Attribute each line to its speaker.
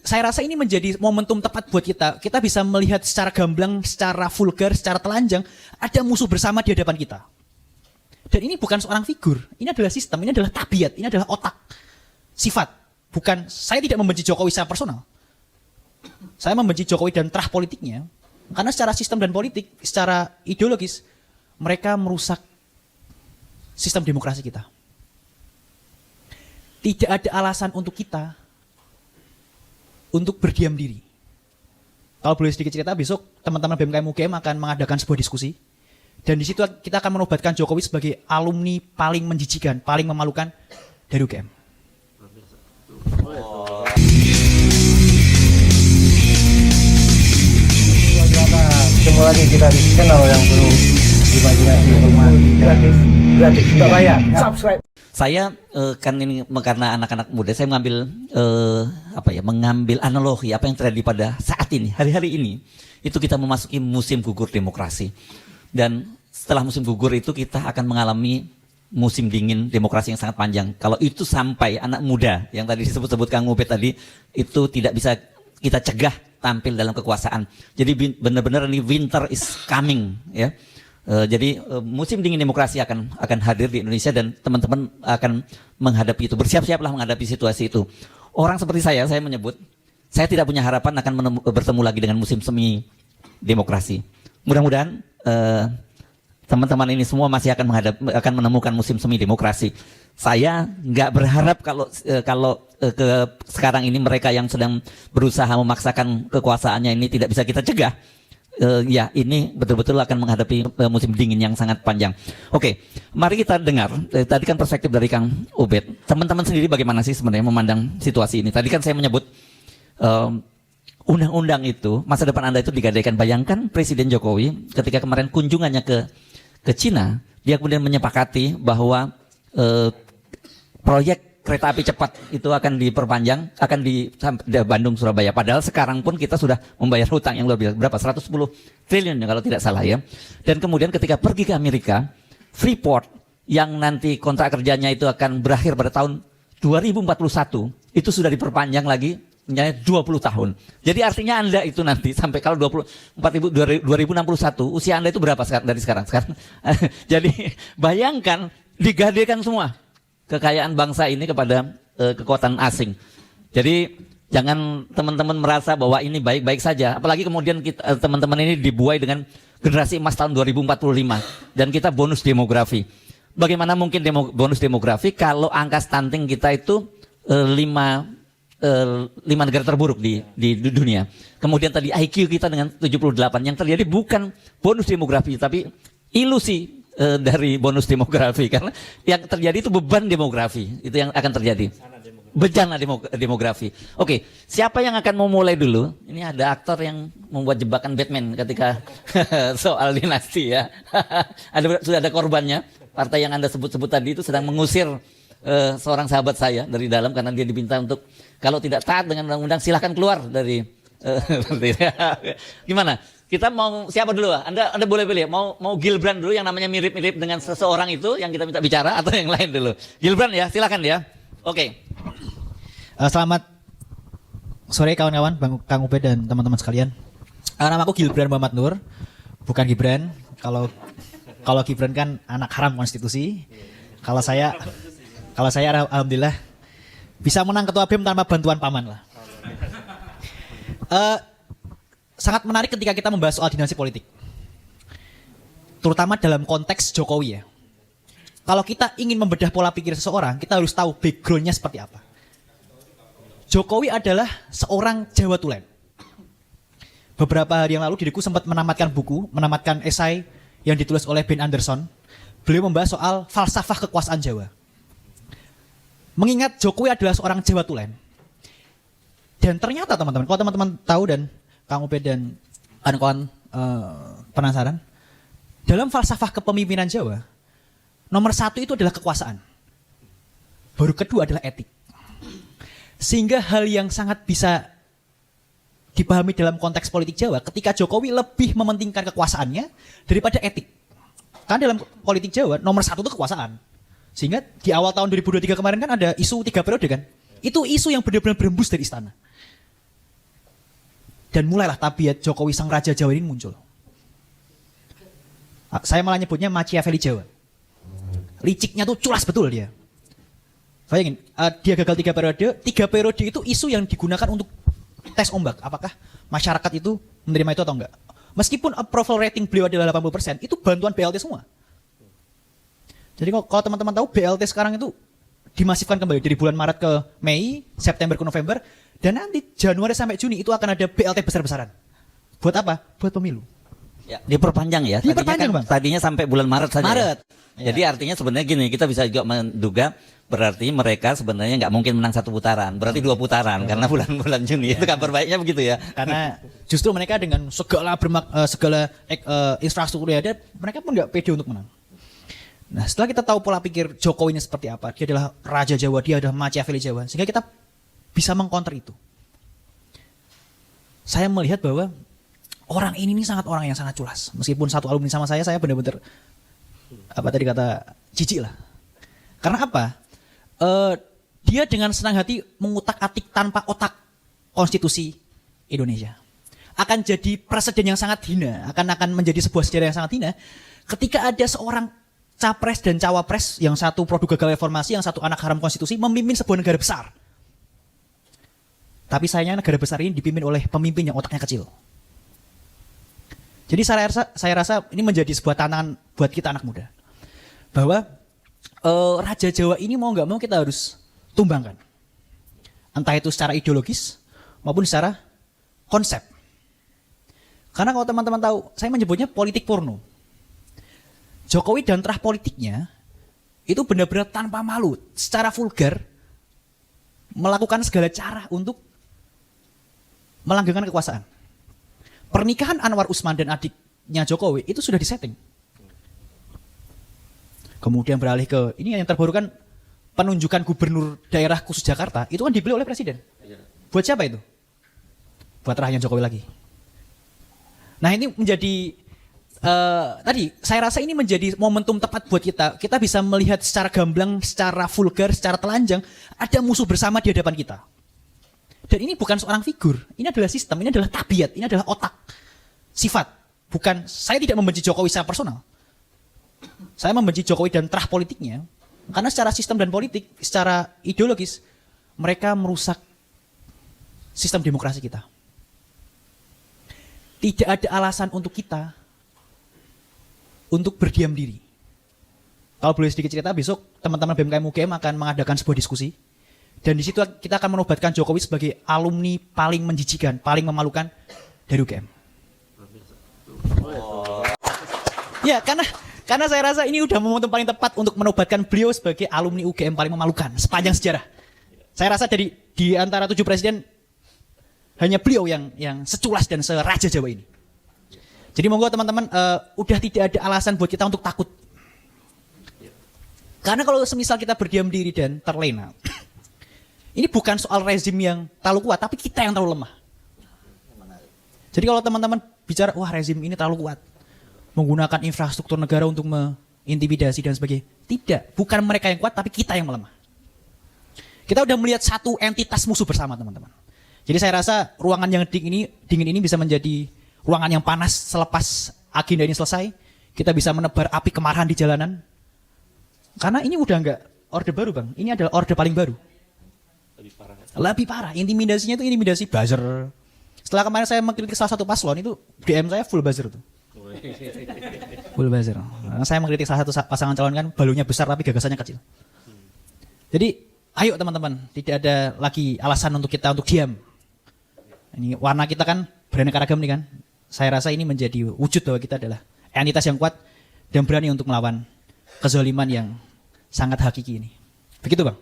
Speaker 1: Saya rasa ini menjadi momentum tepat buat kita. Kita bisa melihat secara gamblang, secara vulgar, secara telanjang, ada musuh bersama di hadapan kita. Dan ini bukan seorang figur, ini adalah sistem, ini adalah tabiat, ini adalah otak, sifat. Bukan, saya tidak membenci Jokowi secara personal. Saya membenci Jokowi dan terah politiknya, karena secara sistem dan politik, secara ideologis, mereka merusak sistem demokrasi kita. Tidak ada alasan untuk kita untuk berdiam diri. Kalau boleh sedikit cerita, besok teman-teman BMKM UGM akan mengadakan sebuah diskusi. Dan di situ kita akan menobatkan Jokowi sebagai alumni paling menjijikan, paling memalukan dari UGM.
Speaker 2: Ketemu lagi kita di channel yang perlu imajinasi gratis, tidak bayar. Subscribe.
Speaker 3: Saya kan ini karena anak-anak muda, saya mengambil analogi apa yang terjadi pada saat ini, hari-hari ini. Itu kita memasuki musim gugur demokrasi. Dan setelah musim gugur itu kita akan mengalami musim dingin demokrasi yang sangat panjang. Kalau itu sampai anak muda yang tadi disebut-sebut Kang Ubed tadi, itu tidak bisa kita cegah tampil dalam kekuasaan. Jadi benar-benar ini winter is coming, ya. Jadi musim dingin demokrasi akan hadir di Indonesia dan teman-teman akan menghadapi itu. Bersiap-siaplah menghadapi situasi itu. Orang seperti saya menyebut, saya tidak punya harapan akan bertemu lagi dengan musim semi demokrasi. Mudah-mudahan teman-teman ini semua masih akan menemukan musim semi demokrasi. Saya nggak berharap kalau sekarang ini mereka yang sedang berusaha memaksakan kekuasaannya ini tidak bisa kita cegah. Ya, ini betul-betul akan menghadapi musim dingin yang sangat panjang. Oke, mari kita dengar. Tadi kan perspektif dari Kang Ubed. Teman-teman sendiri bagaimana sih sebenarnya memandang situasi ini? Tadi kan saya menyebut undang-undang itu, masa depan Anda itu digadaikan. Bayangkan Presiden Jokowi ketika kemarin kunjungannya ke Cina, dia kemudian menyepakati bahwa proyek kereta api cepat itu akan diperpanjang, akan di Bandung Surabaya. Padahal sekarang pun kita sudah membayar hutang yang luar biasa, berapa? 110 triliun ya, kalau tidak salah ya. Dan kemudian ketika pergi ke Amerika, Freeport yang nanti kontrak kerjanya itu akan berakhir pada tahun 2041, itu sudah diperpanjang lagi menjadi 20 tahun. Jadi artinya Anda itu nanti sampai kalau 2061, usia Anda itu berapa dari sekarang? Jadi bayangkan digadaikan semua kekayaan bangsa ini kepada kekuatan asing. Jadi jangan teman-teman merasa bahwa ini baik-baik saja. Apalagi kemudian teman-teman ini dibuai dengan generasi emas tahun 2045 dan kita bonus demografi. Bagaimana mungkin bonus demografi kalau angka stunting kita itu 5 negara terburuk di dunia. Kemudian tadi IQ kita dengan 78, yang terjadi bukan bonus demografi tapi ilusi dari bonus demografi, karena yang terjadi itu beban demografi, itu yang akan terjadi, bencana demografi. Oke, siapa yang akan memulai dulu? Ini ada aktor yang membuat jebakan Batman ketika soal dinasti ya. Sudah ada korbannya. Partai yang Anda sebut-sebut tadi itu sedang mengusir seorang sahabat saya dari dalam karena dia diminta untuk kalau tidak taat dengan undang-undang silahkan keluar dari gimana? Kita mau siapa dulu? Anda boleh pilih. Mau Gilbran dulu yang namanya mirip-mirip dengan seseorang itu yang kita minta bicara, atau yang lain dulu? Gilbran ya, silakan ya. Oke.
Speaker 1: Selamat sore kawan-kawan, Kang Ubed dan teman-teman sekalian. Namaku Gilbran Muhammad Nur, bukan Gibran. Kalau Gibran kan anak haram konstitusi. Kalau saya alhamdulillah bisa menang ketua BEM tanpa bantuan paman lah. Sangat menarik ketika kita membahas soal dinasti politik, terutama dalam konteks Jokowi ya. Kalau kita ingin membedah pola pikir seseorang, kita harus tahu backgroundnya seperti apa. Jokowi adalah seorang Jawa Tulen. Beberapa hari yang lalu diriku sempat menamatkan esai yang ditulis oleh Ben Anderson. Beliau membahas soal falsafah kekuasaan Jawa. Mengingat Jokowi adalah seorang Jawa Tulen. Dan ternyata teman-teman, kalau teman-teman tahu dan Kang Ubed dan kawan-kawan penasaran, dalam falsafah kepemimpinan Jawa, nomor 1 itu adalah kekuasaan. Baru kedua adalah etik. Sehingga hal yang sangat bisa dipahami dalam konteks politik Jawa, ketika Jokowi lebih mementingkan kekuasaannya daripada etik. Karena dalam politik Jawa, nomor 1 itu kekuasaan. Sehingga di awal tahun 2023 kemarin kan ada isu 3 periode kan. Itu isu yang benar-benar berembus dari istana. Dan mulailah tabiat Jokowi sang Raja Jawa ini muncul. Saya malah nyebutnya Machiavelli Jawa. Liciknya tuh culas betul dia. Bayangin, dia gagal 3 periode. 3 periode itu isu yang digunakan untuk tes ombak. Apakah masyarakat itu menerima itu atau enggak? Meskipun approval rating beliau adalah 80%, itu bantuan BLT semua. Jadi kalau teman-teman tahu, BLT sekarang itu dimasifkan kembali dari bulan Maret ke Mei, September ke November, dan nanti Januari sampai Juni itu akan ada BLT besar-besaran. Buat apa? Buat pemilu.
Speaker 3: Ya, diperpanjang ya.
Speaker 1: Diperpanjang, Bang.
Speaker 3: Tadinya sampai bulan Maret saja.
Speaker 1: Maret.
Speaker 3: Ya? Jadi artinya sebenarnya gini, kita bisa juga menduga berarti mereka sebenarnya nggak mungkin menang 1 putaran, berarti 2 putaran karena bulan Juni. Itu kabar baiknya begitu ya.
Speaker 1: Karena justru mereka dengan segala infrastruktur yang ada, mereka pun nggak pede untuk menang. Nah, setelah kita tahu pola pikir Jokowi ini seperti apa, dia adalah Raja Jawa, dia adalah Machiavelli Jawa, sehingga kita bisa mengcounter itu. Saya melihat bahwa orang ini sangat orang yang sangat culas. Meskipun satu alumni sama saya benar-benar apa tadi kata jijik lah. Karena apa? Dia dengan senang hati mengutak-atik tanpa otak konstitusi Indonesia. Akan jadi presiden yang sangat hina, akan menjadi sebuah sejarah yang sangat hina ketika ada seorang capres dan cawapres, yang satu produk gagal reformasi, yang satu anak haram konstitusi, memimpin sebuah negara besar. Tapi sayangnya negara besar ini dipimpin oleh pemimpin yang otaknya kecil. Jadi saya rasa ini menjadi sebuah tantangan buat kita anak muda. Bahwa Raja Jawa ini mau nggak mau kita harus tumbangkan. Entah itu secara ideologis maupun secara konsep. Karena kalau teman-teman tahu, saya menyebutnya politik porno. Jokowi dan terah politiknya itu benar-benar tanpa malu, secara vulgar melakukan segala cara untuk melanggengkan kekuasaan. Pernikahan Anwar Usman dan adiknya Jokowi itu sudah disetting. Kemudian beralih ke ini yang terbaru kan, penunjukan gubernur daerah khusus Jakarta itu kan dipilih oleh presiden. Buat siapa itu? Buat rahanya Jokowi lagi. Nah ini menjadi tadi saya rasa ini menjadi momentum tepat buat kita. Kita bisa melihat secara gamblang, secara vulgar, secara telanjang ada musuh bersama di hadapan kita. Dan ini bukan seorang figur, ini adalah sistem, ini adalah tabiat, ini adalah otak, sifat. Bukan, saya tidak membenci Jokowi secara personal. Saya membenci Jokowi dan terah politiknya karena secara sistem dan politik, secara ideologis mereka merusak sistem demokrasi kita. Tidak ada alasan untuk kita untuk berdiam diri. Kalau boleh sedikit cerita, besok teman-teman BMKM UGM akan mengadakan sebuah diskusi. Dan di situ kita akan menobatkan Jokowi sebagai alumni paling menjijikan, paling memalukan dari UGM. Ya, karena saya rasa ini udah momentum paling tepat untuk menobatkan beliau sebagai alumni UGM paling memalukan sepanjang sejarah. Saya rasa di antara 7 presiden hanya beliau yang seculas dan seraja Jawa ini. Jadi monggo teman-teman, udah tidak ada alasan buat kita untuk takut. Karena kalau semisal kita berdiam diri dan terlena, ini bukan soal rezim yang terlalu kuat, tapi kita yang terlalu lemah. Jadi kalau teman-teman bicara, wah rezim ini terlalu kuat, menggunakan infrastruktur negara untuk mengintimidasi dan sebagainya. Tidak, bukan mereka yang kuat, tapi kita yang melemah. Kita udah melihat satu entitas musuh bersama teman-teman. Jadi saya rasa ruangan yang dingin ini bisa menjadi ruangan yang panas selepas agenda ini selesai. Kita bisa menebar api kemarahan di jalanan. Karena ini udah nggak orde baru bang, ini adalah orde paling baru. Lebih parah. Intimidasinya itu intimidasi buzzer. Setelah kemarin saya mengkritik salah satu paslon itu, DM saya full buzzer tuh. Full buzzer. Nah, saya mengkritik salah satu pasangan calon kan balonnya besar tapi gagasannya kecil. Jadi ayo teman-teman, tidak ada lagi alasan untuk kita untuk diam. Ini warna kita kan beraneka ragam nih kan. Saya rasa ini menjadi wujud bahwa kita adalah entitas yang kuat dan berani untuk melawan kezaliman yang sangat hakiki ini. Begitu bang.